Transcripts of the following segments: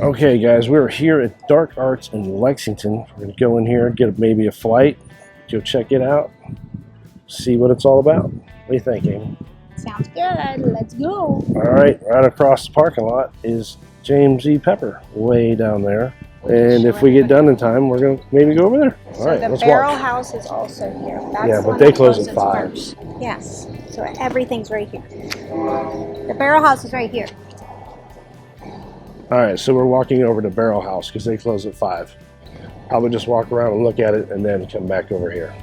Okay, guys, we're here at Dark Arts in Lexington. We're going to go in here, get maybe a flight, go check it out, see what it's all about. What do you think, Amy? Sounds good. Let's go. All right, right across the parking lot is James E Pepper, way down there. And if we get done in time, we're going to maybe go over there. All right, let's walk. The Barrel House is also here. That's yeah, the but they close at 5. First. Yes, so everything's right here. The Barrel House is right here. All right, so we're walking over to Barrel House because they close at 5. Probably just walk around and look at it and then come back over here.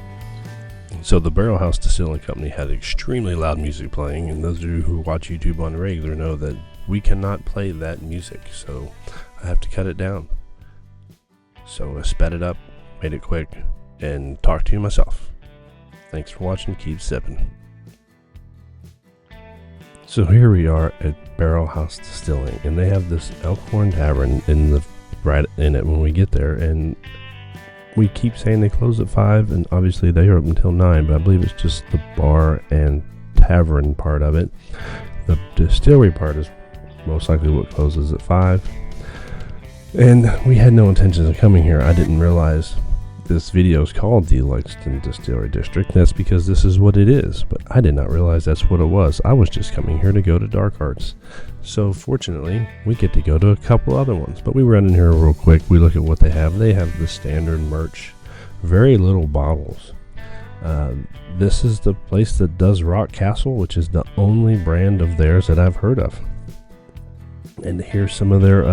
So the Barrel House Distilling Company had extremely loud music playing, and those of you who watch YouTube on the regular know that we cannot play that music, so I have to cut it down. So I sped it up, made it quick, and talked to you myself. Thanks for watching. Keep sipping. So here we are at Barrel House Distilling, and they have this Elkhorn Tavern right in it when we get there, and we keep saying they close at 5, and obviously they are up until 9, but I believe it's just the bar and tavern part of it. The distillery part is most likely what closes at 5. And we had no intentions of coming here. I didn't realize this video is called the Lexington Distillery District. That's because this is what it is, but I did not realize that's what it was. I was just coming here to go to Dark Arts. So fortunately, we get to go to a couple other ones. But we run in here real quick. We look at what they have. They have the standard merch, very little bottles. This is the place that does Rock Castle, which is the only brand of theirs that I've heard of. And here's some of their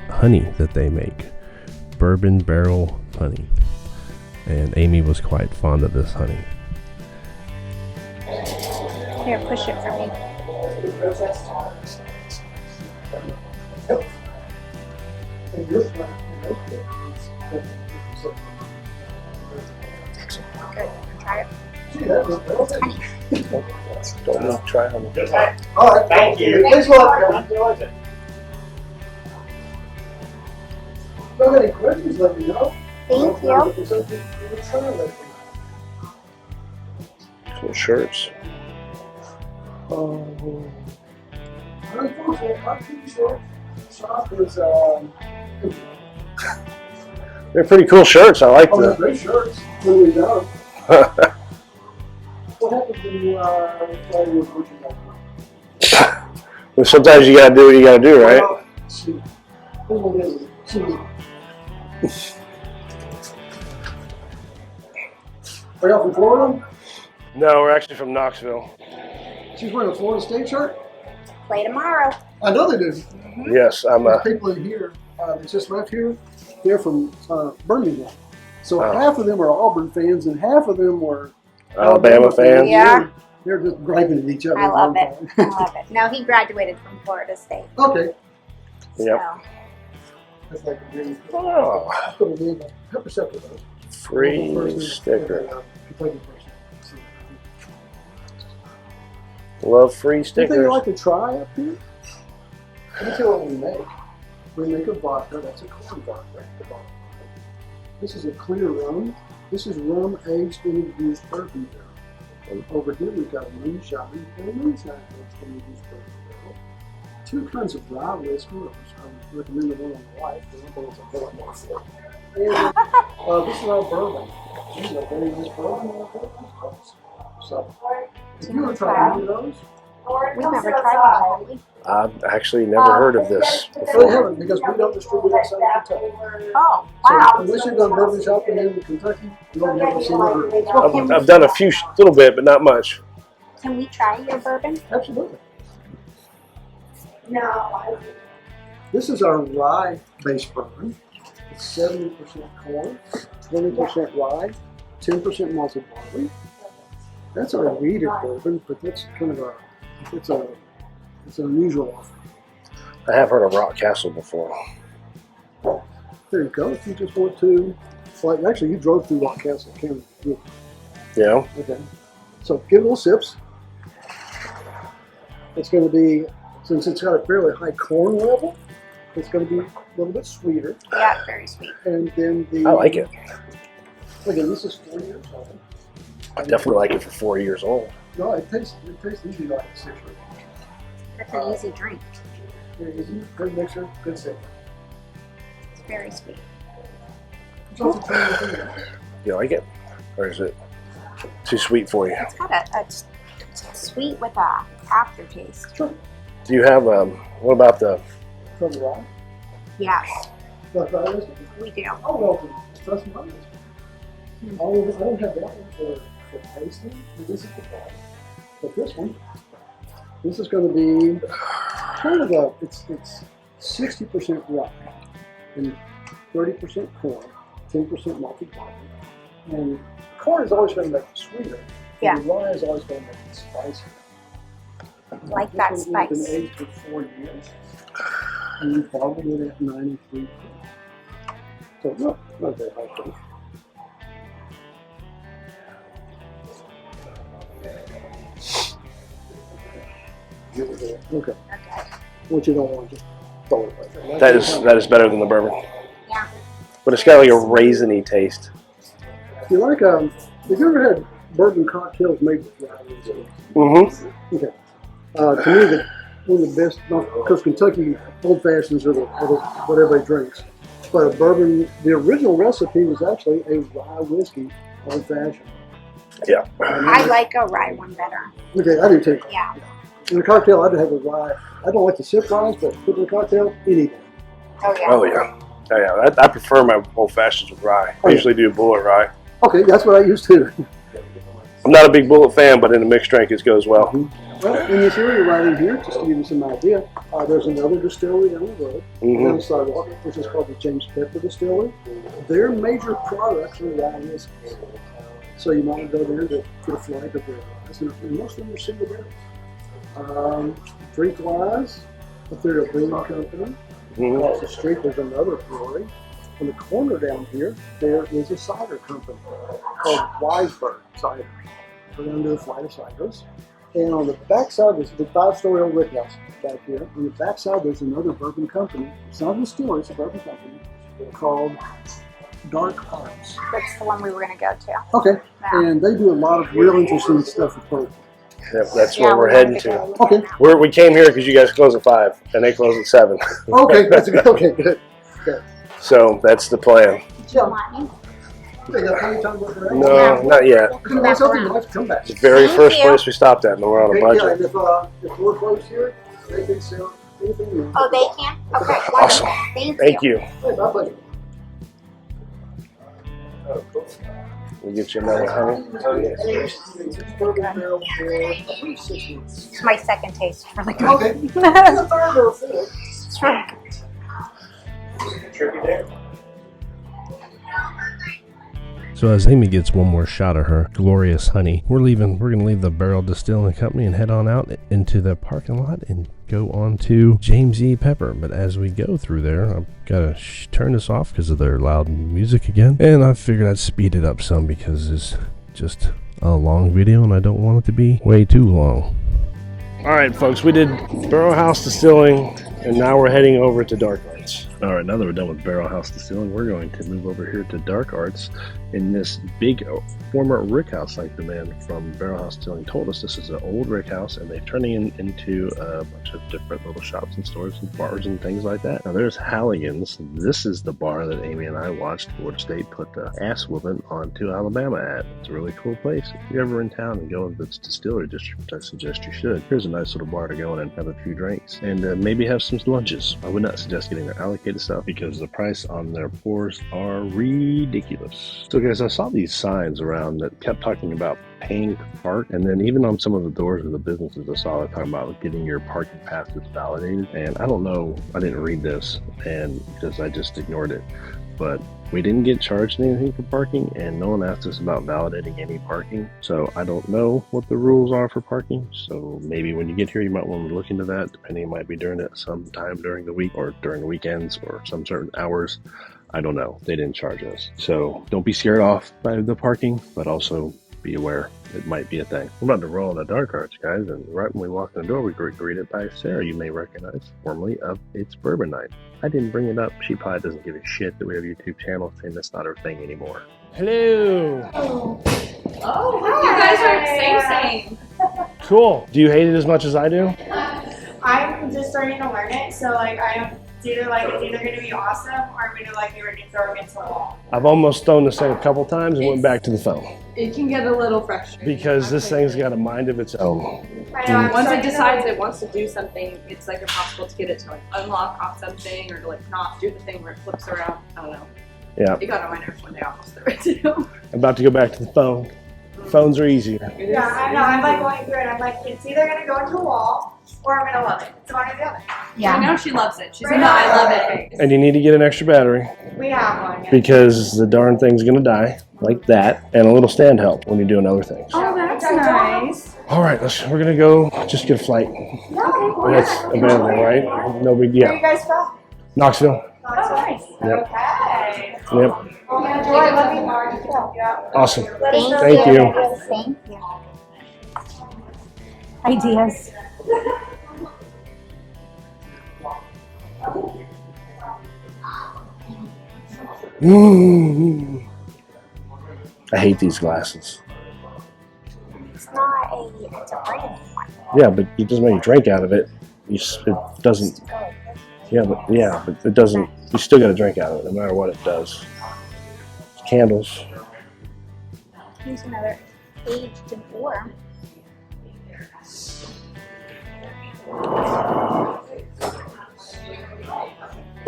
honey that they make. Bourbon barrel honey. And Amy was quite fond of this honey. Here, push it for me. Good. Try it. Don't try honey. All right, thank you. Thanks a lot. If you have any questions, let me know. Thank you. Cool shirts. Unfortunately, I'm pretty sure shop is, They're pretty cool shirts. I like they're them. great shirts. Really done. What happens when you play with what you got? Well, sometimes you gotta do what you gotta do, right? Well, see. Are y'all from Florida? No, we're actually from Knoxville. She's wearing a Florida State shirt? Play tomorrow. I know they do. Yes, I'm There's people in here that just left here. They're from Birmingham. So half of them are Auburn fans and half of them were Alabama fans. Yeah. They're just griping at each other. I love it. I love it. No, he graduated from Florida State. Okay. Yep. So. That's like a dream. Oh, I put a name on Pepper Sepper though. free sticker. Kentucky person. Love free Anything stickers. you like to try up here? Let me tell you what we make. We make a vodka. That's a corn vodka. This is a clear rum. This is rum aged in a used bourbon barrel. And over here we've got moonshine and moonshine aged in a used bourbon barrel. 2 kinds of rye whiskey. I would recommend the one on the right. The one that's a whole lot more for. And this is our bourbon. This is a very nice bourbon. So, if you want to try any of those, We've never tried one, have we? I've actually never heard of this we before. haven't because we don't distribute outside of Kentucky. Oh, So wow. unless you've done bourbon shopping in Kentucky, you'll never see it. I've done a little bit, but not much. Can we try your bourbon? Absolutely. No. This is our rye-based bourbon. It's 70% corn, 20% rye, 10% malted barley. That's our weeded bourbon, but that's kind of it's an unusual offering. I have heard of Rock Castle before. There you go. If you just want to, actually you drove through Rock Castle County. Yeah. Okay. So give little sips. It's going to be, since it's got a fairly high corn level, it's going to be a little bit sweeter. Yeah, very sweet. And then I like it. Again, this is 4 years old. I definitely like it for 4 years old. No, it tastes easy like a 6 year. That's an easy drink. Very easy, good mixer, good sip. very sweet. You like it? Or is it too sweet for you? It's got a sweet with a aftertaste. Sure. Do you have, what about the... From the rye? Yes, That's rye whiskey? we do. Oh, well, trust me, I don't have that one for tasting, but this is the problem. But this is going to be kind of it's 60% rye and 30% corn, 10% malted barley. And corn is always going to make it sweeter. Yeah. And the rye is always going to make it spicier. Like that This one has spice. been aged for 4 years. And we bottled it at 93 proof. So not very high proof. Okay. Okay. What you don't want, just throw it right there. That is better than the bourbon. Yeah. But it's got like a raisiny taste. You like have you ever had bourbon cocktails made with rye whiskey? Mm-hmm. Okay. To me, one of the best, because Kentucky old fashions are what everybody drinks. But a bourbon, the original recipe was actually a rye whiskey old fashioned. Yeah. I like a rye one better. Okay, I do too. Yeah. In a cocktail, I'd have a rye. I don't like to sip rye, but put in a cocktail, anything. Oh yeah. Oh, yeah. Oh, yeah. I prefer my old fashions with rye. I usually do bullet rye. Okay, that's what I used to. I'm not a big bullet fan, but in a mixed drink, it goes well. Well, in this area right in here, just to give you some idea, there's another distillery down the road, down the sidewalk, which is called the E Pepper Distillery. Their major products are rye whiskeys. So you might go there to get a flight of their ryes, and most of them are single barrels. Drink-wise, if they're a brewing company, across the street there's another brewery. On the corner down here, there is a cider company called Weisberg Cider. We're going to do a flight of ciders. And on the backside, there's the 5-story old Rickhouse back here. On the backside, there's another bourbon company. It's not a distillery, it's a bourbon company called Dark Arts. That's the one we were gonna go to. Okay. Yeah. And they do a lot of real interesting stuff with bourbon. Yep, that's where we're heading to. Okay. We came here because you guys close at 5, and they close at 7. Okay, that's good. Okay, good. So that's the plan. Jill, want me? They got plenty of time to look around. No, not yet. Come back around. Come back. It's the very Thank first you. place we stopped at, and we're on a Yeah, budget. and if we're close here, they can sell anything you want. Oh, they can? Okay. Awesome. Thank Thank you. Hey, my pleasure. We'll get you another honey. It's my second taste for like Okay. Sure. So as Amy gets one more shot of her glorious honey, we're leaving. We're gonna leave the Barrel Distilling Company and head on out into the parking lot and go on to James E Pepper. But as we go through there, I've gotta turn this off because of their loud music again, and I figured I'd speed it up some because it's just a long video and I don't want it to be way too long. All right, folks, we did Barrel House Distilling, and now we're heading over to Dark Arts. All right, now that we're done with Barrel House Distilling, we're going to move over here to Dark Arts in this big former Rickhouse, like the man from Barrel House Distilling told us. This is an old Rickhouse, and they're turning it into a bunch of different little shops and stores and bars and things like that. Now, there's Halligan's. This is the bar that Amy and I watched Florida State put the ass whooping onto Alabama at. It's a really cool place. If you're ever in town and go to the Distillery District, which I suggest you should, here's a nice little bar to go in and have a few drinks and maybe have some lunches. I would not suggest getting their allocated stuff because the price on their pours are ridiculous. So guys, I saw these signs around that kept talking about paying to park, and then even on some of the doors of the businesses I saw, they're talking about getting your parking passes validated. And I don't know, I didn't read this and because I just ignored it, but we didn't get charged anything for parking, and no one asked us about validating any parking. So I don't know what the rules are for parking. So maybe when you get here, you might want to look into that. Depending, it might be during it sometime during the week or during the weekends or some certain hours. I don't know. They didn't charge us. So don't be scared off by the parking, but also be aware it might be a thing. We're about to roll in the Dark Arts, guys, and right when we walk in the door, we were greeted by Sarah, you may recognize, formerly of It's Bourbon Night. I didn't bring it up. She probably doesn't give a shit that we have a YouTube channel, saying that's not her thing anymore. Hello. Oh, you guys are same. Cool. Do you hate it as much as I do? I'm just starting to learn it, so like I don't It's either going to be awesome or I'm going to like be ready to throw against the wall. I've almost thrown this thing a couple times and went back to the phone It can get a little frustrating. because this thing's got a mind of its own. I know, I'm Once it starting to decides it wants to do something, it's like impossible to get it to like unlock off something or to like not do the thing where it flips around. I don't know. Yeah. It got on my nerves one day. I almost threw it too. I'm about to go back to the phone. Phones are easier. Yeah, I know. I'm like going through it. I'm like, it's either going to go into a wall or I'm going to love it. It's one or the other. I know she loves it. She's in the I love it phase. And you need to get an extra battery We have one. Yeah. because the darn thing's going to die like that, and a little stand help when you're doing other things. Oh, that's nice. All right, we're going to go just get a flight. That's available, right? No big Where are deal. you guys from? Knoxville. Oh, nice. Yep. Okay. Yep. Well, enjoy. Love you, Mark. Yeah. Awesome. Let us know Thank if you. have Thank you. Ideas. Mm. I hate these glasses. It's not a, it's a brand one. Yeah, but it doesn't make you drink out of it. It doesn't. Yeah, but it doesn't. You still got to drink out of it, no matter what it does. Candles. Here's another aged and warm.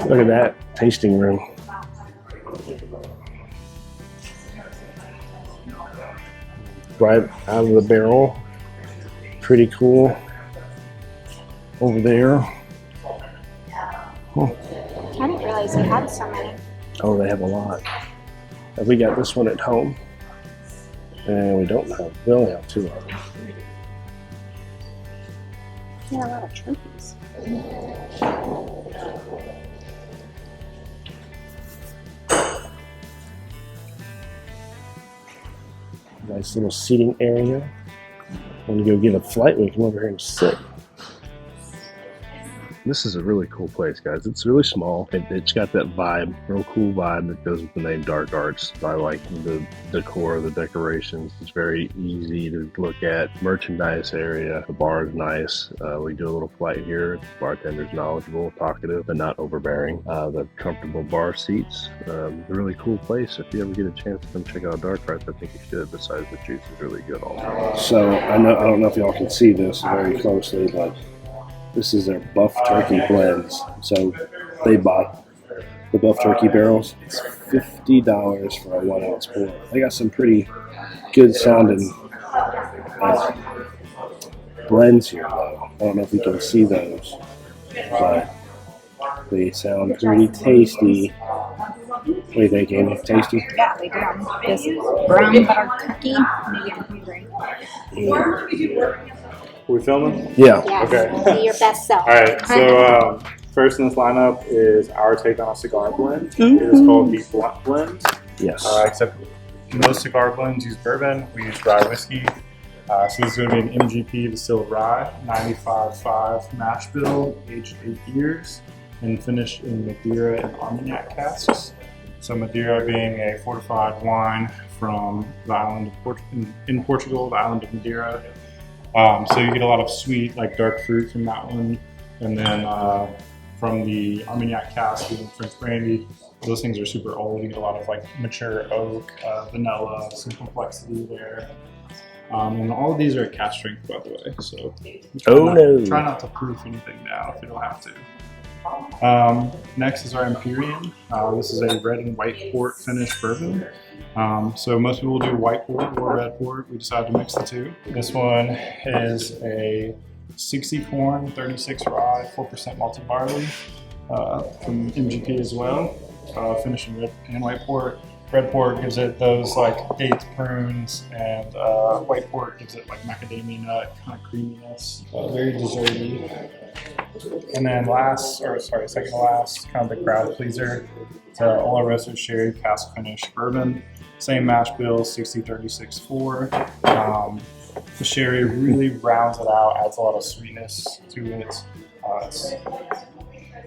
Look at that tasting room. Right out of the barrel. Pretty cool. Over there. I didn't realize they had so many. Oh, they have a lot. And we got this one at home. And we only have two of them. Yeah, a lot of trophies. Nice little seating area. When you go get a flight, we come over here and sit. This is a really cool place, guys. It's really small. It's got that vibe, real cool vibe that goes with the name Dark Arts. I like the decor, the decorations. It's very easy to look at. Merchandise area. The bar is nice. We do a little flight here. The bartender's knowledgeable, talkative, but not overbearing. The comfortable bar seats. Really cool place. If you ever get a chance to come check out Dark Arts, I think you should. Besides, the juice is really good also. So I don't know if y'all can see this very closely, but this is their buff turkey blends. So they bought the buff turkey barrels. It's $50 for a 1 ounce pour. They got some pretty good sounding blends here, though. I don't know if you can see those, but they sound pretty tasty. What do you think, Amy? Tasty? Yeah, they did. This brown butter cookie, medium hungry. We filming? Yeah. Yes, Okay. be your best self. All right. So first in this lineup is our take on a cigar blend. It is called the Blunt Blend. Yes. Except most cigar blends use bourbon. We use dry whiskey. So this is going to be an MGP distilled rye, 95.5 mash bill, aged 8 years, and finished in Madeira and Armagnac casks. So Madeira being a fortified wine from the island of in Portugal, the island of Madeira. So you get a lot of sweet, like dark fruit from that one. And then from the Armagnac cask and French brandy, those things are super old. You get a lot of like mature oak, vanilla, some complexity there. And all of these are at cask strength, by the way. So try not to proof anything down if you don't have to. Next is our Empyrean. This is a red and white port finished bourbon. So most people do white port or red port. We decided to mix the two. This one is a 60 corn, 36 rye, 4% malted barley from MGP as well. Finished in red and white port. Red port gives it those like dates, prunes, and white port gives it like macadamia nut kind of creaminess. Very desserty. And then second to last, kind of the crowd pleaser. It's Oloroso Sherry cask finished bourbon. Same mash bill, 60-36-4. The sherry really rounds it out, adds a lot of sweetness to it. It's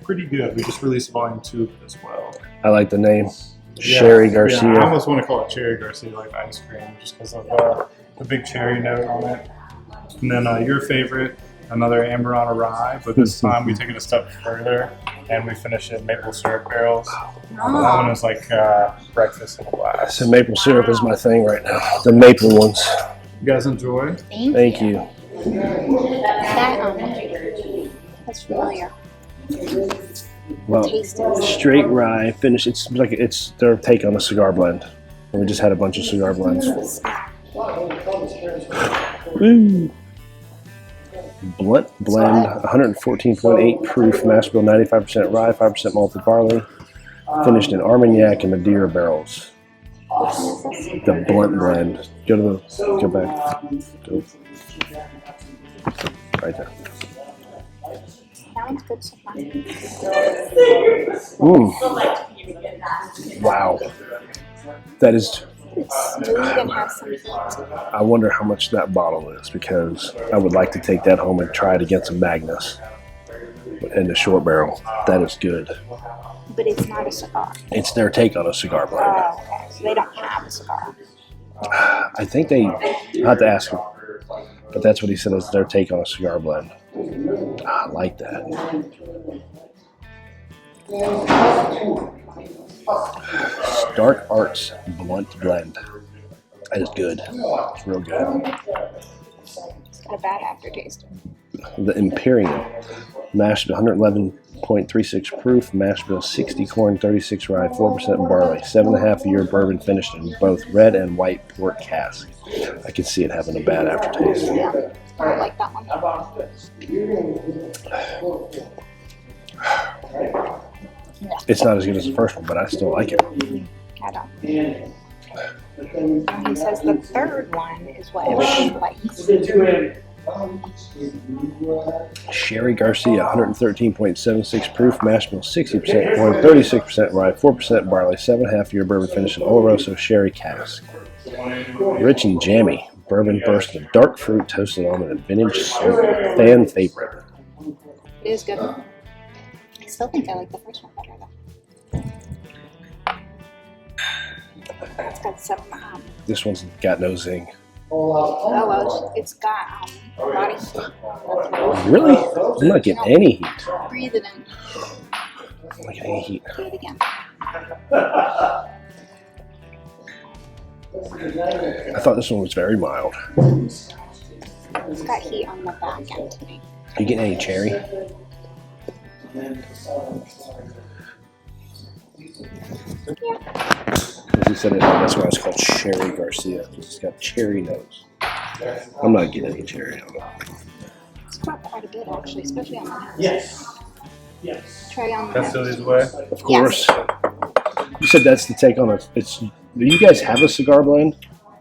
pretty good. We just released volume 2 of it as well. I like the name. Sherry Garcia. Yeah, I almost want to call it Cherry Garcia, like ice cream, just because of the big cherry note on it. And then your favorite, another amber on a rye, but this time we take it a step further and we finish it in maple syrup barrels. That one is like breakfast in a glass. So maple syrup is my thing right now. The maple ones. You guys enjoy? Thank you. That's familiar. Well, straight rye finish. It's like it's their take on a cigar blend. And we just had a bunch of cigar blends. Woo. Blunt blend, 114.8 proof, mash bill, 95% rye, 5% malted barley, finished in Armagnac and Madeira barrels. The blunt blend. Go back. Go. Right there. That one's good so far. Wow. That is. It's smooth and has some heat. I wonder how much that bottle is, because I would like to take that home and try it against a Magnus in the short barrel. That is good. But it's not a cigar. It's their take on a cigar blend. Oh, okay. So they don't have a cigar. I think they. I'll have to ask him. But that's what he said is their take on a cigar blend. I like that. Dark Arts Blunt Blend. That is good. It's real good. It's got a bad aftertaste. The Imperium. Mash bill 111.36 proof. Mash bill 60 corn, 36 rye, 4% barley. 7.5 year bourbon finished in both red and white port cask. I can see it having a bad aftertaste. Yeah. I like that one. It's not as good as the first one, but I still like it. I don't. He says the third one is what everybody likes. Sherry Garcia, 113.76 proof, mash bill 60% corn, 36% rye, 4% barley, 7.5 year bourbon finished in Oloroso sherry cask. Rich and jammy, bourbon burst of dark fruit, toasted almond, and vintage soul. Fan favorite. It is good. I still think I like the first one better though. It's got some. This one's got no zing. Well, it's got a lot of heat. Really? I'm not getting any heat. Breathe it in. I'm not getting any heat. Do it again. I thought this one was very mild. It's got heat on the back end to me. Are you getting any cherry? Yeah. As he said, that's why it's called Sherry Garcia, because it's got cherry nose. I'm not getting any cherry on it. It's got quite a bit actually, especially on the nose. Yes. Try on the That's nose. Silly's way. Of course. You said that's the take on it. Do you guys have a cigar blend?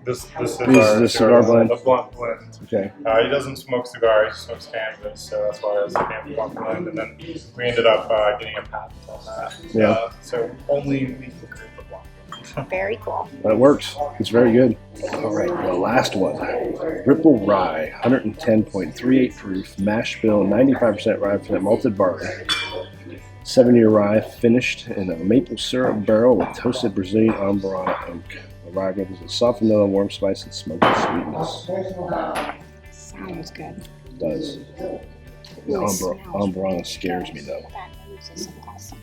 This is This is a cigar blend? The blunt blend. Okay. He doesn't smoke cigars, he smokes cannabis, so that's why it's a cannabis blunt blend. And then we ended up getting a patent on that. Yeah. So only we can create the blunt. Very cool. But it works. It's very good. All right, the last one. Ripple Rye, 110.38 proof, mash bill, 95% rye, malted barley. 7-year rye, finished in a maple syrup barrel with toasted Brazilian Amburana oak. The rye brings a soft vanilla, warm spice, and smoky sweetness. Sounds good. It does. The Amburana scares me though. That nose is awesome.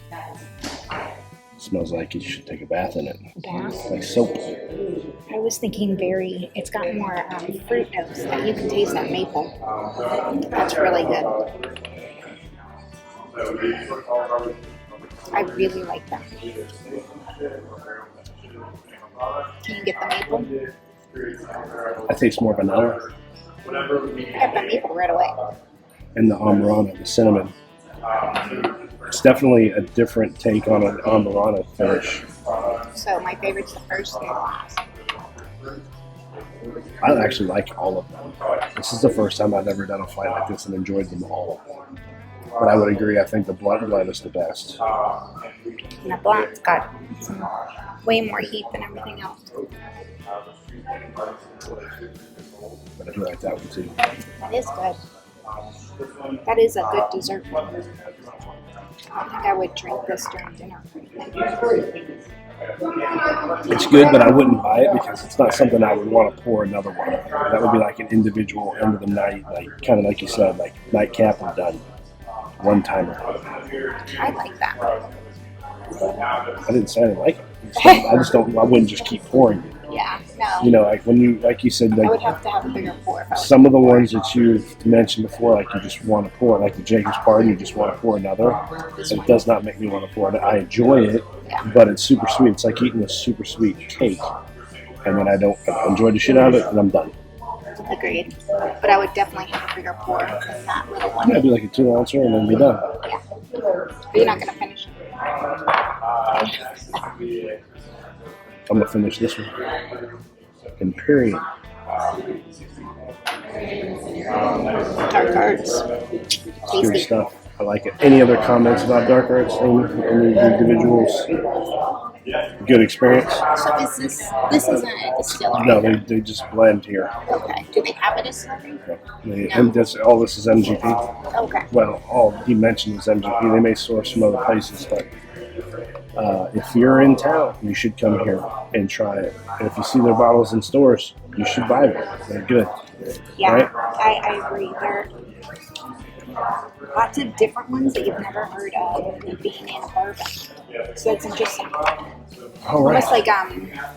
Smells like you should take a bath in it. Bath. Like soap. I was thinking it's got more fruit notes that you can taste that maple. That's really good. I really like that. Can you get the maple? I taste more vanilla. I got the maple right away. And the Amburana, the cinnamon. It's definitely a different take on an Amburana finish. So my favorite's the first and the last. I actually like all of them. This is the first time I've ever done a flight like this and enjoyed them all. But I would agree, I think the blunt blend is the best. And the blunt's got way more heat than everything else. But I do like that one too. That is good. That is a good dessert one. I don't think I would drink this during dinner or anything. It's good, but I wouldn't buy it because it's not something I would want to pour another one. That would be like an individual end of the night, like kind of like you said, like nightcap and done. One timer. I like that. I didn't say I didn't like it. I just don't. I wouldn't just keep pouring it. Yeah, no. You know, like when you, like you said, I like would have to have a bigger pour. If I was some of the ones that you've mentioned before, like you just want to pour, like the Jacob's Pardon, you just want to pour another. It does not make me want to pour it. I enjoy it, but it's super sweet. It's like eating a super sweet cake, and then I enjoy the shit out of it, and I'm done. Agreed. But I would definitely have a bigger pour than that little one. Yeah, I'd be like a 2-ouncer and then be done. Yeah. But you're not going to finish it. I'm gonna finish this one. Imperial. Dark Arts. Good Tasty. stuff. I like it. Any other comments about Dark Arts? Any individuals? Good experience? So this isn't a distillery? No, they just blend here. Okay. Do they have a distillery? And all this is MGP. Okay. Well, all he mentioned was MGP. They may source from other places, but if you're in town, you should come here and try it. And if you see their bottles in stores, you should buy them. They're good. Yeah, Right? I agree. There are lots of different ones that you've never heard of being in a bourbon. So it's interesting. All right. Almost like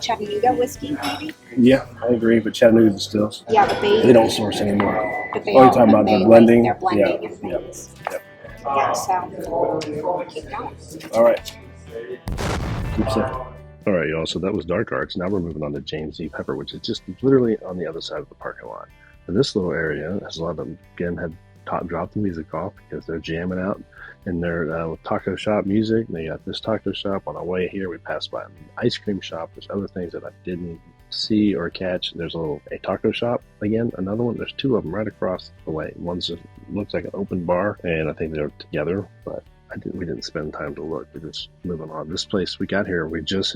Chattanooga whiskey, maybe? Yeah, I agree. But Chattanooga Distills, Yeah, but they don't source anymore. But they Oh, you're talking about the blending? They're blending Yeah, and things. Yep. Yeah, so keep going. All right. Keep sipping. All right, y'all. So that was Dark Arts. Now we're moving on to James E Pepper, which is just literally on the other side of the parking lot. And this little area has a lot of them, again, had dropped the music off because they're jamming out in their taco shop music. They got this taco shop. On our way here, we passed by an ice cream shop. There's other things that I didn't see or catch. There's a taco shop, again, another one. There's two of them right across the way. One's just looks like an open bar, and I think they're together, but we didn't spend time to look. We're just moving on. This place, we got here, we just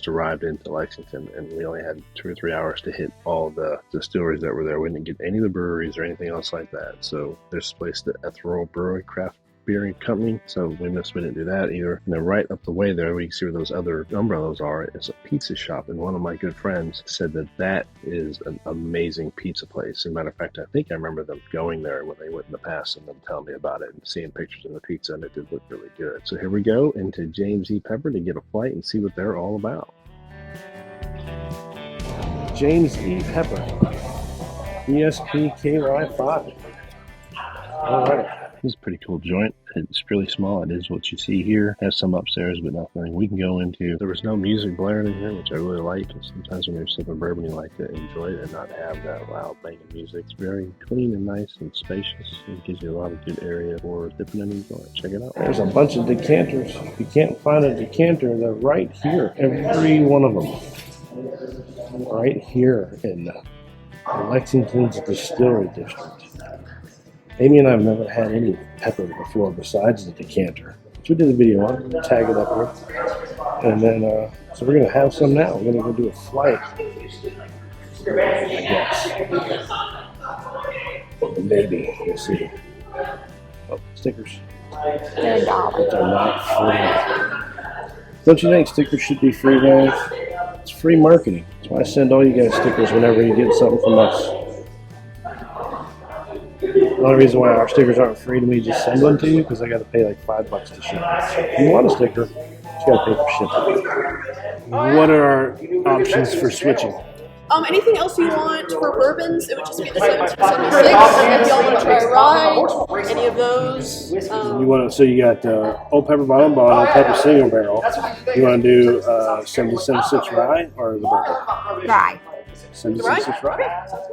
arrived into Lexington, and we only had 2 or 3 hours to hit all the distilleries that were there. We didn't get any of the breweries or anything else like that. So there's a place, the Ethereal Brewing Craft Beer Company. So we didn't do that either. And then right up the way there, we can see where those other umbrellas are. It's a pizza shop, and one of my good friends said that is an amazing pizza place. As a matter of fact, I think I remember them going there when they went in the past and them telling me about it and seeing pictures of the pizza, and it did look really good. So here we go into James E Pepper to get a flight and see what they're all about. James E Pepper, ESP KY 5. All right. This is a pretty cool joint. It's really small. It is what you see here. Has some upstairs, but nothing we can go into. There was no music blaring in here, which I really like. Sometimes when you're sipping bourbon, you like to enjoy it and not have that loud banging music. It's very clean and nice and spacious. It gives you a lot of good area for dipping and enjoying. Check it out. There's a bunch of decanters. If you can't find a decanter, they're right here. Every one of them. Right here in Lexington's Distillery District. Amy and I have never had any pepper before besides the decanter. So we did a video on it, tag it up here. And then, so we're going to have some now. We're going to go do a flight, I guess. Maybe. We'll see. Oh, stickers. They're a dollar. But they're not free. Don't you think stickers should be free, guys? It's free marketing. That's why I send all you guys stickers whenever you get something from us. The only reason why our stickers aren't free to me just send one to you because I got to pay like $5 to ship. If you want a sticker, you got to pay for shipping. What are our options for switching? Anything else you want for bourbons, it would just be the 1776. If y'all want to try a rye, any of those. You want to, so you got Old Pepper Bottom Bond, Old Pepper Single Barrel. You want to do 1776 rye or the bourbon? Rye. 1776 rye.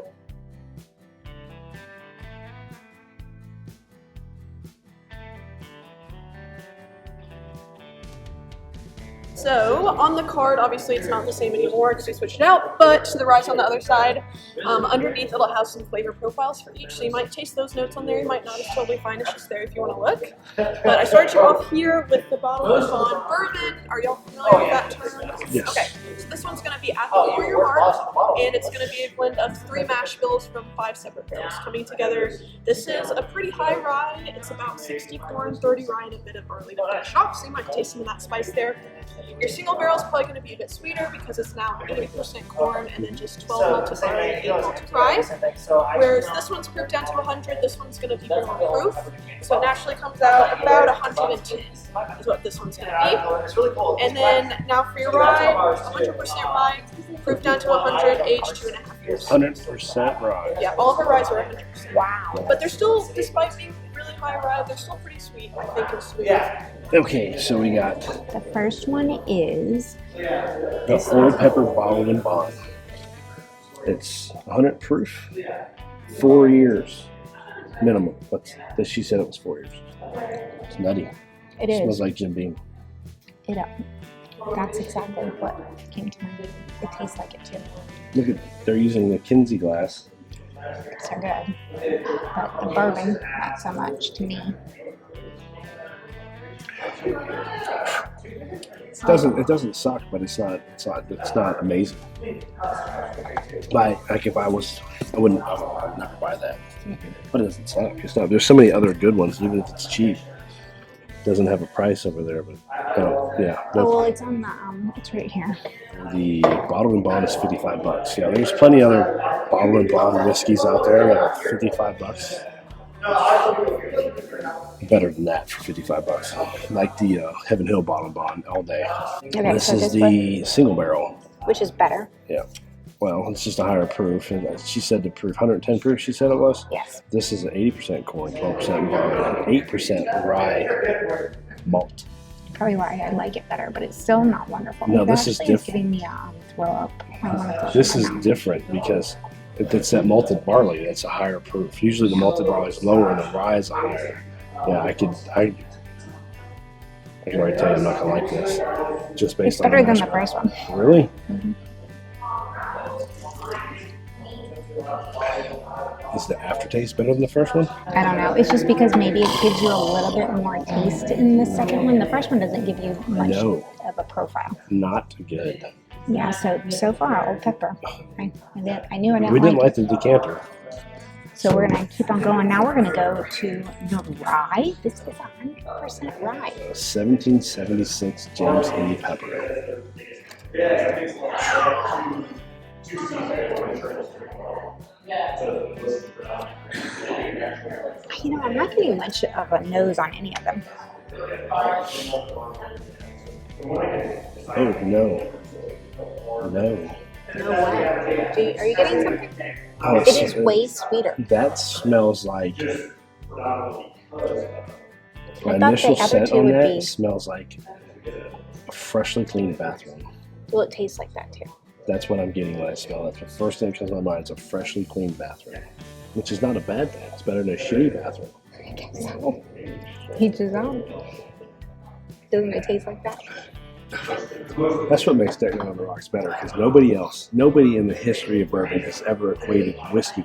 So on the card, obviously it's not the same anymore because we switched it out, but the rye's on the other side. Underneath it'll have some flavor profiles for each, so you might taste those notes on there. You might not. It's totally fine. It's just there if you want to look. But I started you off here with the bottle of Bourbon. Are y'all familiar with that term? Yes. Okay. So this one's going to be at the Warrior Mark. and it's going to be a blend of 3 mash bills from 5 separate barrels coming together. This is a pretty high rye. It's about 60 corn, 30 rye, and a bit of barley to finish off, so you might taste some of that spice there. Your single barrel is probably going to be a bit sweeter because it's now 80% corn and then just 12 malted barley, 8 malted rye. Whereas this one's proof down to 100, this one's going to be more proof, so it naturally comes out about 110 is what this one's going to be. And then now for your rye, 100% rye, proof down to 100, aged 2.5 years. 100% rye. Yeah, all of our ryes are 100%. Wow. But they're still, despite being really high rye, they're still pretty sweet, I think, and smooth. Okay, so we got The first one is the E Pepper Bottled and Bond. It's 100 proof, 4 years minimum. But she said it was 4 years. It's nutty. It is. Smells like Jim Beam. That's exactly what came to mind. It tastes like it too. Look at, they're using the Kinsey glass. So good. But the bourbon, not so much to me. It doesn't suck, but it's not amazing. Like if I would never buy that. But it doesn't suck. It's not. There's so many other good ones, even if it's cheap. It doesn't have a price over there, but yeah. Oh well, it's on the it's right here. The bottled and bond is $55. Yeah, there's plenty other bottled and bond whiskeys out there that are $55. Better than that for $55. Like the Heaven Hill bottled and bond all day. Okay, This so is this the single barrel. which is better. Yeah. Well, it's just a higher proof. And she said the proof, 110 proof, she said it was? Yes. This is an 80% corn, 12% barley, and 8% rye malt. Probably why I like it better, but it's still not wonderful. No, It this is actually different. giving me a throw up. I want to throw This up is my mouth. different because if it's that malted barley, that's a higher proof. Usually the malted barley is lower and the rye is a higher. Yeah, I can already tell you I'm not going to like this. Just based It's on better than mash the first one. bill. Really? Mhm. Is the aftertaste better than the first one? I don't know. It's just because maybe it gives you a little bit more taste in the second one. The first one doesn't give you much No. of a profile. Not good. Yeah, so far, Old Pepper. I knew I didn't We didn't like like the decanter. So we're going to keep on going. Now we're going to go to the rye. This is 100% rye. 1776 James E Pepper. You know, I'm not getting much of a nose on any of them. Oh, no. No. No way. Are you getting something? Oh, It is way sweeter. That smells like. My thought initial the other scent two on would that be- smells like a freshly cleaned bathroom. Well, it tastes like that too. That's what I'm getting when I smell it. The first thing that comes to my mind is a freshly cleaned bathroom, which is not a bad thing. It's better than a shitty bathroom. I guess so. Each his own. Doesn't it taste like that? That's what makes Deck on the Rocks better, because nobody in the history of bourbon has ever equated whiskey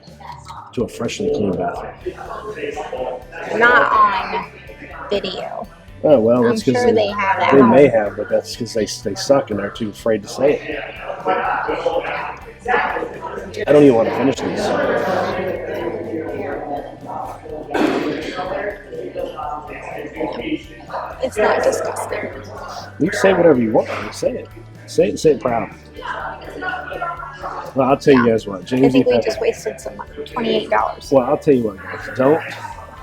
to a freshly cleaned bathroom. Not on video. Oh, well, I'm that's because sure they have that. They may have, but that's because they suck and they're too afraid to say it. I don't even want to finish these. It's not disgusting. You can say whatever you want. You say it. Say it and say it proud. Well, I'll tell you guys what. I James E. think we Pepper. just wasted some money. $28. Well, I'll tell you what, guys. Don't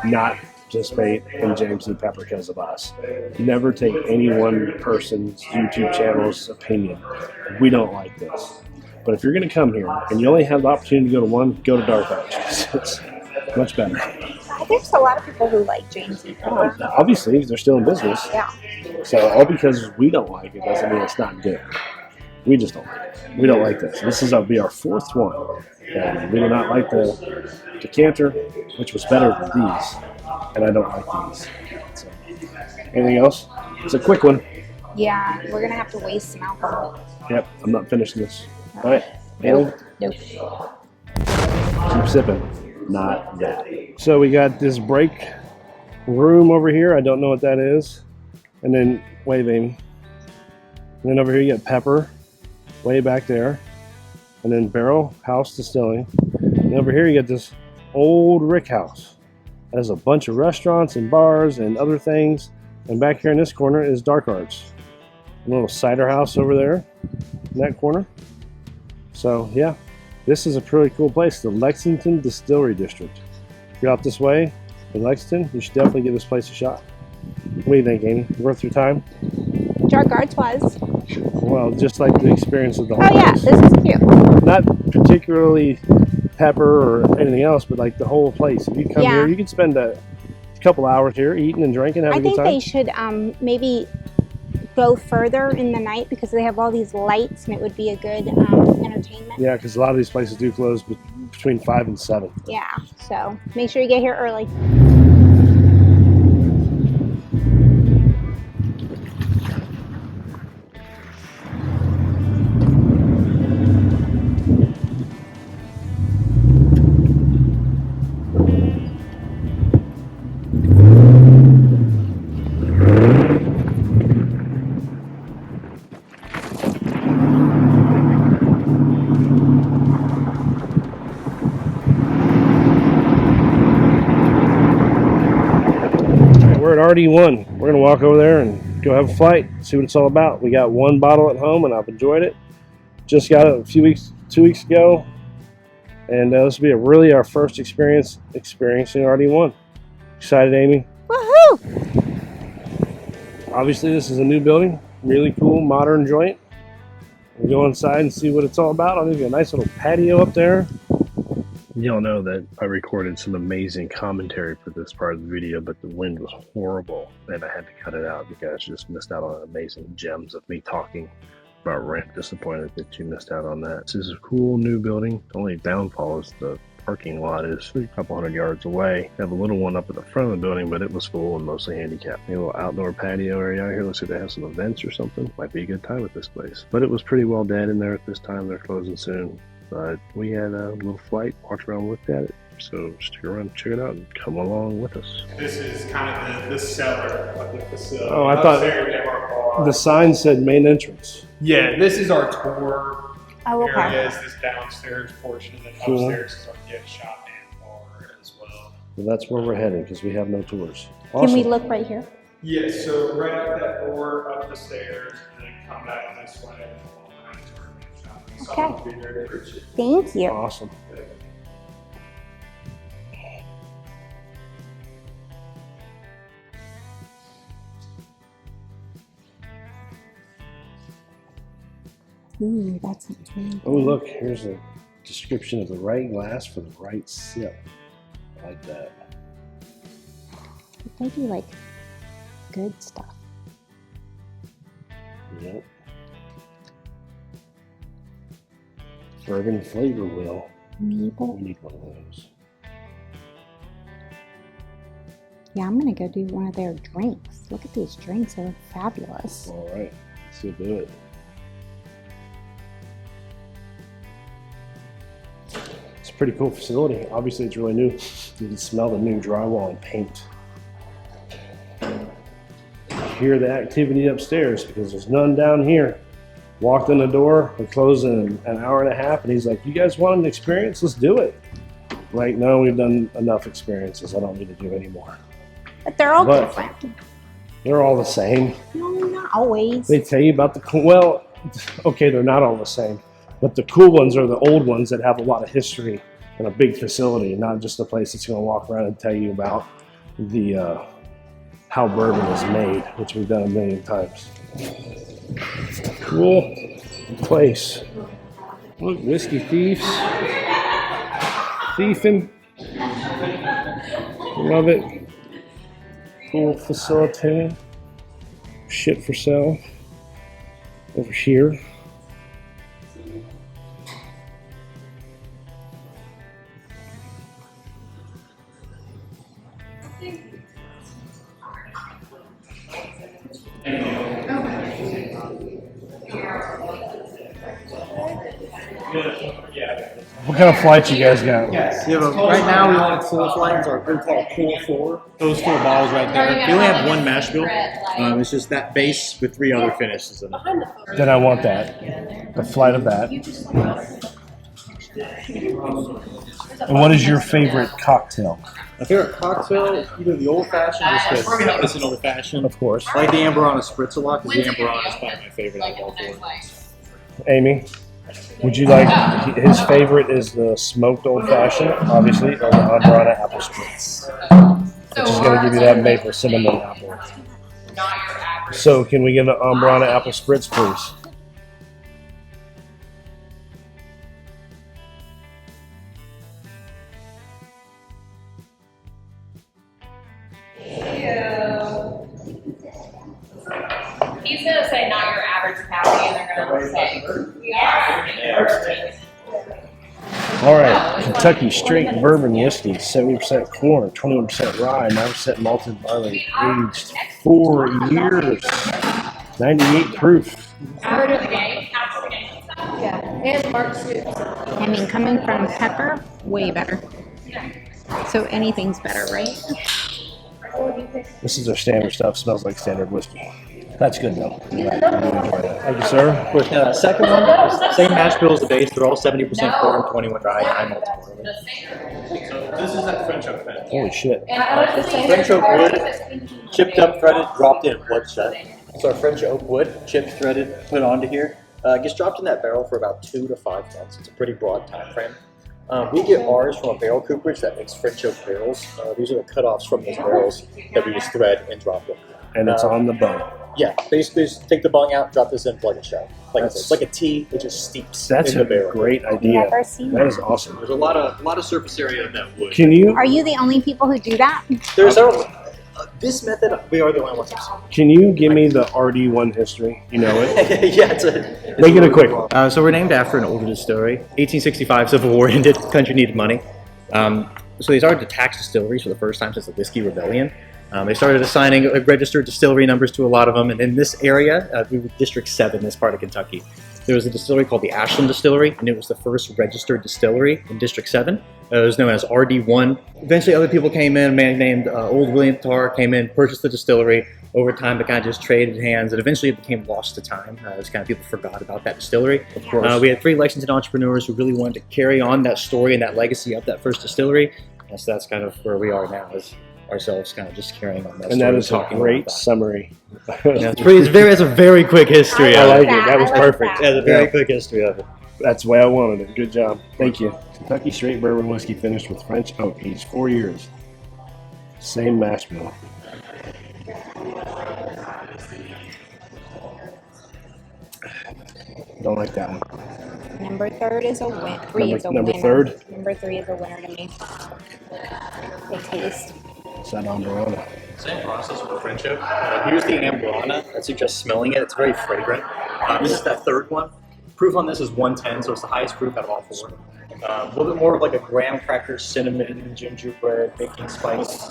not participate in James E. Pepper because of us. Never take any one person's YouTube channel's opinion. We don't like this. But if you're going to come here and you only have the opportunity to go to one, go to Dark Arch. It's much better. There's a lot of people who like James E. Pepper. Obviously, they're still in business. Yeah. So all because we don't like it doesn't mean it's not good. We just don't like it. We don't like this. This is be our fourth one. And we do not like the decanter, which was better than these. And I don't like these. So, anything else? It's a quick one. Yeah, we're going to have to waste some alcohol. Yep, I'm not finishing this. All right. Haley, Nope. keep sipping. Not that. So we got this break room over here. I don't know what that is. And then, wait, baby. And then over here you got pepper, way back there. and then Barrel House Distilling. And over here you got this old Rickhouse. It has a bunch of restaurants and bars and other things. And back here in this corner is Dark Arts. A little cider house over there in that corner. So yeah, this is a pretty cool place, the Lexington Distillery District. If you're out this way in Lexington, you should definitely give this place a shot. What do you think, Amy? Worth your time? Dark Arts was. Well, just like the experience of the whole Oh yeah, place. this is cute. Not particularly pepper or anything else, but like the whole place. If you come Yeah. here, you can spend a couple hours here eating and drinking, having I a good think time. they should maybe go further in the night because they have all these lights and it would be a good entertainment. Yeah, because a lot of these places do close between 5 and 7. Yeah, so make sure you get here early. We're at RD1. We're going to walk over there and go have a flight, see what it's all about. We got one bottle at home and I've enjoyed it. Just got it 2 weeks ago. And this will be really our first experience experiencing RD1. Excited, Amy? Woohoo! Obviously, this is a new building. Really cool, modern joint. We'll go inside and see what it's all about. I'll give you a nice little patio up there. Y'all know that I recorded some amazing commentary for this part of the video, but the wind was horrible and I had to cut it out. You guys just missed out on amazing gems of me talking about rent. Disappointed that you missed out on that. This is a cool new building. The only downfall is the parking lot is a couple hundred yards away. They have a little one up at the front of the building, but it was full and mostly handicapped. A little outdoor patio area out here. Looks like they have some events or something. Might be a good time at this place. But it was pretty well dead in there at this time. They're closing soon. But we had a little flight, walked around and looked at it. So stick around, check it out, and come along with us. This is kind of the cellar of the facility. Oh, I thought the sign said main entrance. Yeah, this is our tour Oh, okay. area. Is this downstairs portion, and then Cool. upstairs is our gift shop and bar as well. Well, that's where we're headed because we have no tours. Can we Awesome. look right here? Yes, so right out that door, up the stairs, and then come back this way. And along the to our gift shop. Okay. Someone will be there to appreciate it. Thank you. Awesome. Ooh, that sounds really good. Oh, look, here's a description of the right glass for the right sip. I like that. They do like good stuff. Yep. Bourbon flavor wheel. Maple. We need one of those. Yeah, I'm gonna go do one of their drinks. Look at these drinks, they look fabulous. All right, let's go do it. It's a pretty cool facility. Obviously, it's really new. You can smell the new drywall and paint. Hear the activity upstairs because there's none down here. Walked in the door, we closed in an hour and a half, and he's like, "You guys want an experience? Let's do it." Like, no, we've done enough experiences. I don't need to do any more. But they're all But- different. They're all the same. No, not always. They tell you about well, okay, they're not all the same, but the cool ones are the old ones that have a lot of history and a big facility, not just a place that's going to walk around and tell you about the how bourbon is made, which we've done a million times. Cool place. Look, whiskey thieves. Thiefing. Love it. Cool facility. Shit for sale. Over here. What kind of flights you guys got? Right now we only have 4 flights, our group called Core 4. Those 4 bottles right there. We only have 1 mash bill. It's just that base with 3 other finishes in it. Then I want that. The flight of that. And what is your favorite cocktail? My favorite cocktail, either the old fashioned, just because it's an old fashioned. Of course. I like the Amberana Spritz a lot because the Amberana is probably my favorite out of all four. Amy, would you like, his favorite is the smoked old fashioned, obviously, or the Amberana apple spritz, which is going to give you that maple cinnamon apple. So can we get an Amberana apple spritz, please? He's gonna say not your average patty, and they're gonna say, yeah. All right, Kentucky straight bourbon whiskey, 70% corn, 21% rye, 9% malted barley, aged 4 years, 98 proof. After the game, Yeah, and Mark Scoops. I mean, coming from Pepper, way better. So anything's better, right? This is their standard stuff. Smells like standard whiskey. That's good though. I really enjoy that. Thank you, sir. Of course, now the second one, same mash bill as the base. They're all 70% corn, 21 rye, 9 malted barley. So this is that French oak finish. Holy shit. French oak wood, chipped up, threaded, dropped in bloodshed. So our French oak wood, chipped, threaded, put onto here. Gets dropped in that barrel for about 2 to 5 months. It's a pretty broad time frame. We get ours from a barrel cooperage that makes French oak barrels. These are the cutoffs from those barrels that we just thread and drop in. And it's on the bone. Yeah, basically just take the bung out, drop this in, plug it shut. Like I said, it's like a tea, it just steeps That's in the a barrel. great idea. Never seen That that. is awesome. There's a lot of surface area in that wood. Can you Are you the only people who do that? There's several. This method, we are the only ones I've give me the RD1 history? You know it. seen. Yeah, it's Make it a quick one. So we're named after an older distillery. 1865 Civil War ended, country needed money. So they started to tax distilleries for the first time since the Whiskey Rebellion. They started assigning registered distillery numbers to a lot of them, and in this area, we were District 7, this part of Kentucky, there was a distillery called the Ashland Distillery, and it was the first registered distillery in District 7. It was known as RD1. Eventually, other people came in. A man named Old William Tarr came in, purchased the distillery. Over time, it kind of just traded hands, and eventually it became lost to time. As kind of people forgot about that distillery. Of course. We had 3 Lexington entrepreneurs who really wanted to carry on that story and that legacy of that first distillery. And so that's kind of where we are now, is ourselves kind of just carrying on that And story. that is a great summary. Yeah, it's a very quick history I of like it. it. That was perfect. Yeah, it's a very quick history of it. That's the way I wanted it. Good job. Thank you. Kentucky straight bourbon whiskey finished with French oak, aged 4 years. Same mash bill. Don't like that one. Number 3 is a win. 3 is a Number winner. third? Number 3 is a winner to me. The taste. Is that Amberana? Same process with the French oak. Here's the Amberana. That's you just smelling it. It's very fragrant. This is that third one. Proof on this is 110, so it's the highest proof out of all 4. A little bit more of like a graham cracker, cinnamon, gingerbread, baking spice.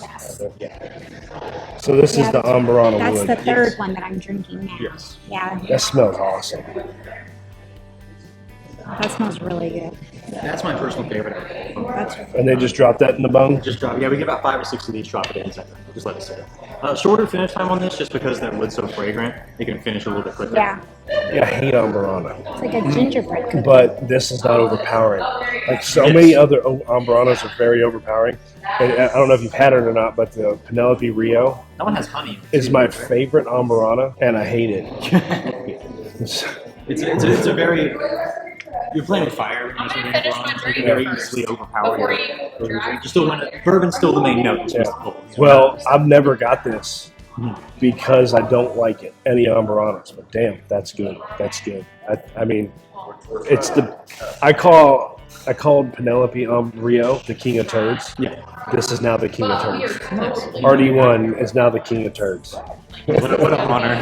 Yeah. So this is the Amberana That's wood. the third one that I'm drinking now. Yes. Yeah, That smells awesome. that smells really good. That's my personal favorite. And they just dropped that in the bone? Just drop. Yeah, we get about 5 or 6 of these. Drop it in. Just let it sit. Shorter finish time on this, just because that wood's so fragrant, you can finish a little bit quicker. Yeah, Yeah, I hate Amberana. it's like a gingerbread cookie. But this is not overpowering. Like so many other Amberanas are very overpowering. And I don't know if you've had it or not, but the Penelope Rio That one has honey. is my favorite Amberana, and I hate it. It's a very. You're playing with fire. You can very easily overpower you. Still want it. Bourbon's still the main note. Yeah. Well, I've never got this because I don't like it, any Amberanas. But damn, that's good. That's good. I mean, it's the I called Penelope Rio the King of Turds. Yeah. This is now the King of Turds. Nice. RD1 is now the King of Turds. What an honor.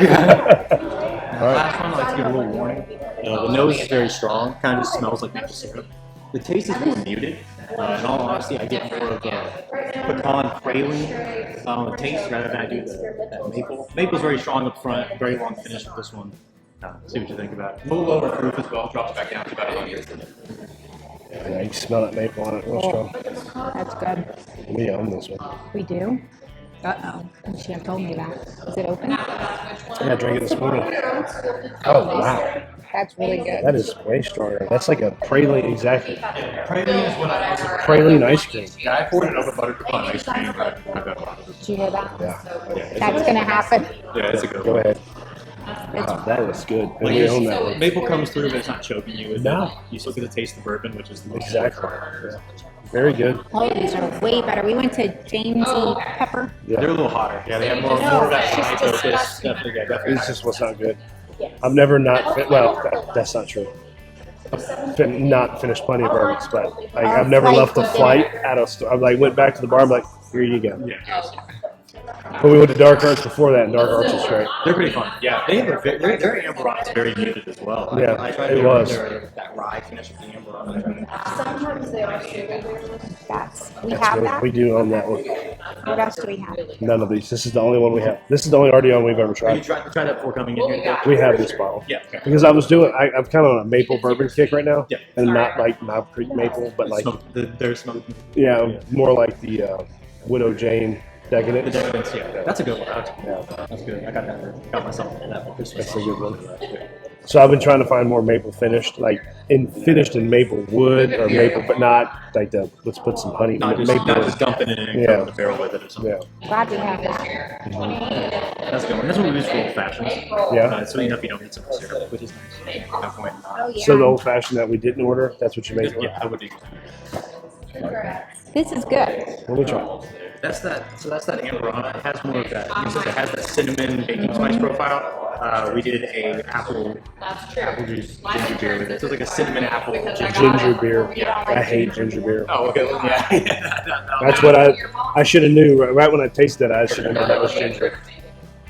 Last one, I like to give a little warning. The nose is very strong, kind of just smells like maple syrup. The taste is more muted. In all honesty, I get more of a pecan prelude on the taste rather than I do that maple. Maple's very strong up front, very long finish with this one. See what you think about it. A little lower proof as well, drops back down to about 100. Yeah, you can smell that maple on it real strong. That's good. We own this one. We do? Uh-oh. You should have told me that. Is it open? Yeah, I drank it this morning. Oh, wow. That's really good. That is way stronger. That's like a praline, exactly. Praline is what I was Praline ice cream. Yeah, I poured it over butter pecan ice cream, but I've got a lot of it. Did you hear that? Yeah. That's going to happen. Yeah, it's a good Go one. ahead. Oh, that is good. And Like we own that one. maple comes through, but it's not choking you. No. You still get to taste the bourbon, which is the most Exactly. Yeah. Very good. Oh, these are way better. We went to James E Pepper. They're a little hotter. Yeah, they have more of that high focus. Definitely, yeah, definitely. It's just what's not good. I've never not that's not true. I've not finished plenty of bourbons, but I've never left the flight at a store. I like went back to the bar. I'm like, here you go. Yeah. But we went to Dark Arts before that, and Dark Arts was great. They're pretty fun. Yeah, they have their amber is very muted as well. Yeah, I tried it was. that rye finish with the amber on. Sometimes they are super We have that. We do own that one. What else do we have? None of these. This is the only one we have. This is the only RD1 we've ever You tried. try that before coming in here. We have this bottle. Yeah. Okay. Because I was doing, I'm kind of on a maple bourbon kick right now. Yeah. And not like Knob Creek maple, but like, Their smoke. yeah, more like the Widow Jane Decadent. The decadence, yeah. That's a good one. Yeah. That's good. I got myself that for Christmas. That's a good one. So I've been trying to find more maple finished, like finished in maple wood or maple, but not like the let's put some honey. Not just dumping it in and filling the barrel with it or something. Yeah. Glad we have that. That's a good one. That's what we use for old fashions. Yeah. So you don't need some syrup, which is nice. At that point. Oh, yeah. So the old fashioned that we didn't order, that's what you make. Yeah, that would be. This is good. Let me try. That's that Amberana. It has more of that. You said it has that cinnamon baking spice profile. We did a apple juice ginger beer with it. So it's like a cinnamon apple Ginger beer. I hate ginger beer. Oh, okay. Yeah. That's what I should have knew right when I tasted it. I should have known that was ginger.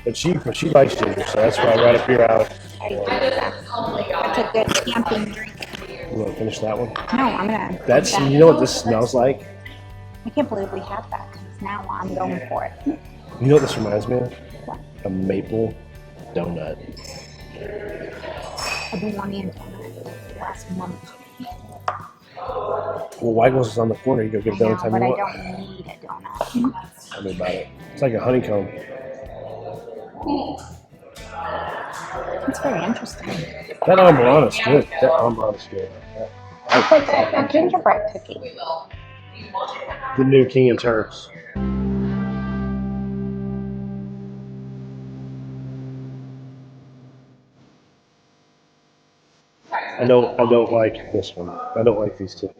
But she likes ginger, so that's why I brought a beer out. That's a good camping drink. You want to finish that one? No, I'm gonna. That's you know what this smells like. I can't believe we had that. 'Cause now I'm going for it. You know what this reminds me of? A maple donut. I've been wanting a donut last month. Well, Weigel's is on the corner. You go get a I know, donut time but you I want. don't need a donut. Tell me about it. It's like a honeycomb. It's very interesting. That Amberana's good. That Amberana's good. It's like a gingerbread cookie. The new King of Turds. I don't like this one. I don't like these two.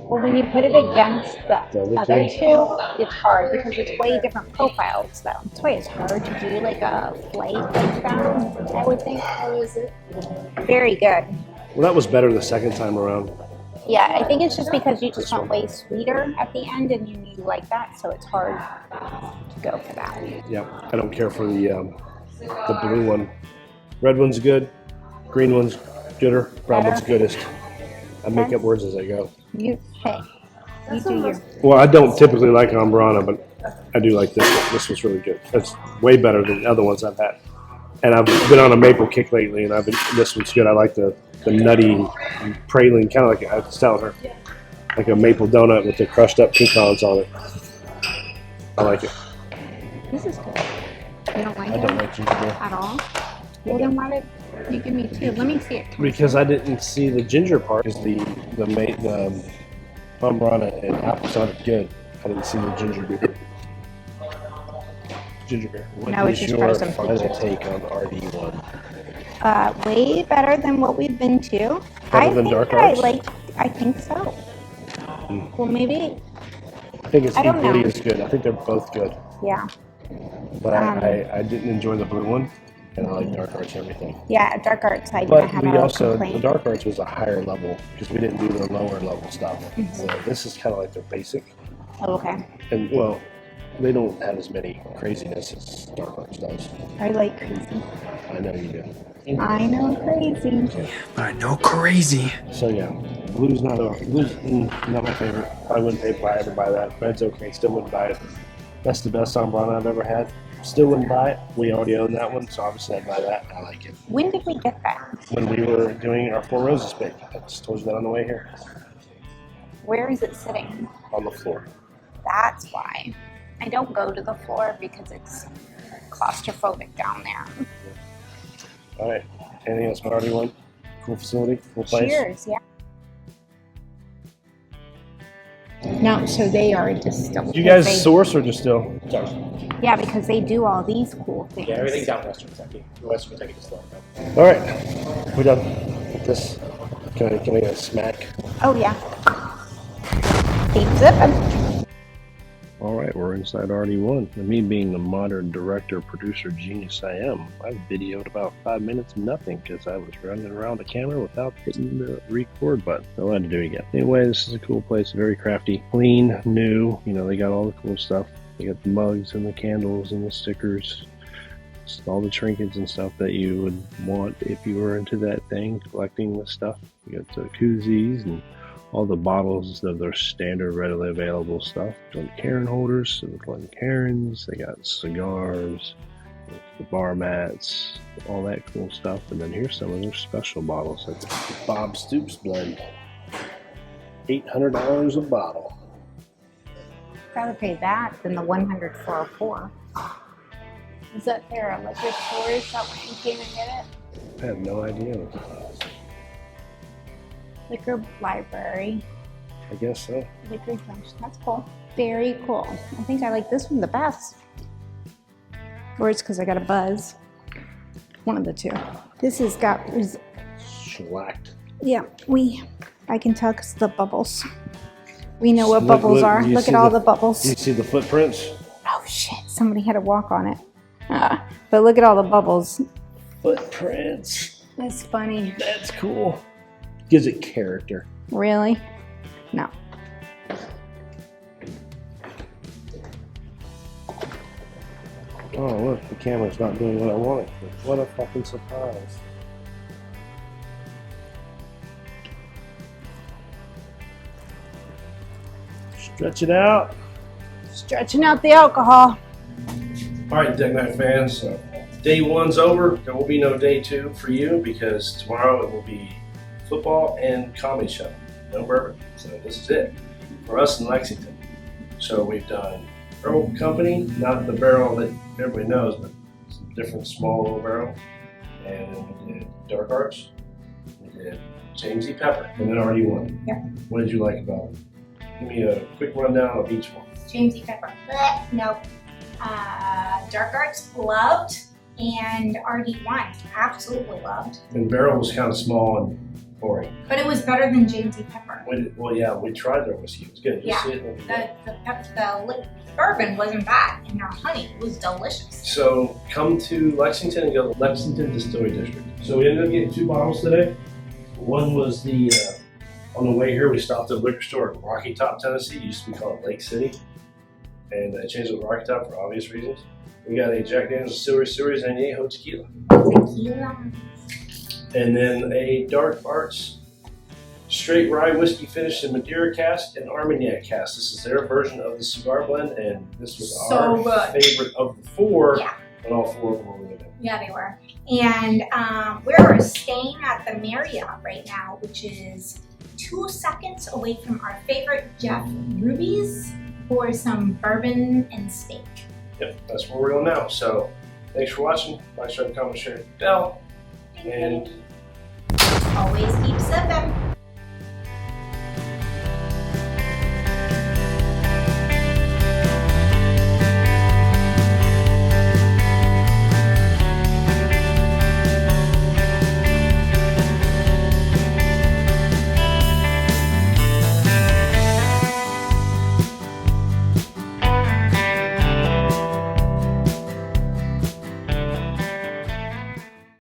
Well, when you put it against the other other two? two, it's hard because it's way different profiles, though. That's why it's hard to do like a flight like that, I would think. How is it? Very good. Well, that was better the second time around. Yeah, I think it's just because you just went way sweeter at the end and you like that, so it's hard to go for that. Yeah, I don't care for the blue one. Red one's good. Green one's gooder. Brown one's goodest. I make up words as I go. You do your. Well, I don't typically like Amberana, but I do like this one. This one's really good. It's way better than the other ones I've had. And I've been on a maple kick lately, and this one's good. I like the nutty praline, kind of like I was telling her, like a maple donut with the crushed up pecans on it. I like it. This is good. You don't like I it don't like ginger beer at all? Well, then why did you give me two? Let me see it. because I didn't see the ginger part. Is the Amberana and apple sounded good. I didn't see the ginger beer. Ginger beer. What No, it's is just your frozen final peaches. take on RD1? Way better than what we've been to. Better than Dark Arts? I think so. Well, maybe. I think it's I don't equally know. as good. I think they're both good. Yeah. But I didn't enjoy the blue one, and I like Dark Arts and everything. Yeah, Dark Arts. I But have we a also, the complaint. Dark Arts was a higher level because we didn't do the lower level stuff. Mm-hmm. So this is kind of like their basic. Oh, okay. And well, they don't have as many craziness as Dark Arts does. I like crazy. I know you do. I know crazy. I know crazy. So yeah, blue's not my favorite. I wouldn't pay if I ever buy that. Red's okay. Still wouldn't buy it. That's the best Amberana I've ever had. Still wouldn't buy it. We already own that one, so obviously I'd buy that. I like it. When did we get that? When we were doing our Four Roses pick, I just told you that on the way here. Where is it sitting? On the floor. That's why. I don't go to the floor because it's claustrophobic down there. All right. Anything else about RD1? Cool facility, cool place. Cheers, yeah. No, so they are a distillery. Do you guys source or distill? Yeah, because they do all these cool things. Yeah, everything's out in Western Kentucky. Western Kentucky Distillery Co. All right, we're done with this. Can I get a smack? Oh yeah. Keep zipping. All right, we're inside RD1. And me being the modern director, producer genius I am, I videoed about 5 minutes of nothing because I was running around the camera without hitting the record button. I had to do it again. Anyway, this is a cool place, very crafty, clean, new. You know, they got all the cool stuff. They got the mugs and the candles and the stickers, just all the trinkets and stuff that you would want if you were into that thing, collecting the stuff. You got the koozies and all the bottles of their standard readily available stuff. Glen holders, so the Glencairns, they got cigars, the bar mats, all that cool stuff. And then here's some of their special bottles, like the Bob Stoops blend. $800 a bottle. Rather pay that than the 100 for a pour. Is that their liquor store? Is that where you came and get it? I have no idea. Liquor library. I guess so. Liquor bench. That's cool. Very cool. I think I like this one the best. Or it's because I got a buzz. One of the two. This has got... Shellacked. Yeah, I can tell because the bubbles. We know what bubbles are. Look at all the bubbles. You see the footprints? Oh shit, somebody had to walk on it. But look at all the bubbles. Footprints. That's funny. That's cool. Gives it character. Really? No. Oh look, the camera's not doing what I want it to. What a fucking surprise. Stretch it out. Stretching out the alcohol. All right, Deck Night fans. So day one's over. There will be no day two for you because tomorrow it will be football and comedy show. No bourbon. So this is it for us in Lexington. So we've done Barrel Company, not the barrel that everybody knows, but some different small little barrel. And then we did Dark Arts. We did James E Pepper, and then RD1. Yeah. What did you like about it? Give me a quick rundown of each one. James E Pepper. Blech, nope. Dark Arts, loved. And RD1, absolutely loved. And Barrel was kind of small and boring. But it was better than James E Pepper. Well, yeah, we tried their whiskey. It was good. Yeah. The bourbon wasn't bad, and their honey was delicious. So come to Lexington and go to Lexington Distillery District. So we ended up getting 2 bottles today. One was the, on the way here, we stopped at a liquor store in Rocky Top, Tennessee. It used to be called Lake City. And I changed it to Rocky Top for obvious reasons. We got a Jack Daniel's Distillery Series 98 Haut Tequila. Tequila. And then a Dark Arts straight rye whiskey finished in Madeira cask and Armagnac cask. This is their version of the cigar blend, and this was our favorite of the 4. Yeah. And all 4 of them were really good. Yeah, they were. And we're staying at the Marriott right now, which is 2 seconds away from our favorite Jeff Ruby's for some bourbon and steak. Yep, that's where we're going now. So thanks for watching. Like, subscribe, comment, share, bell, and always keep sipping.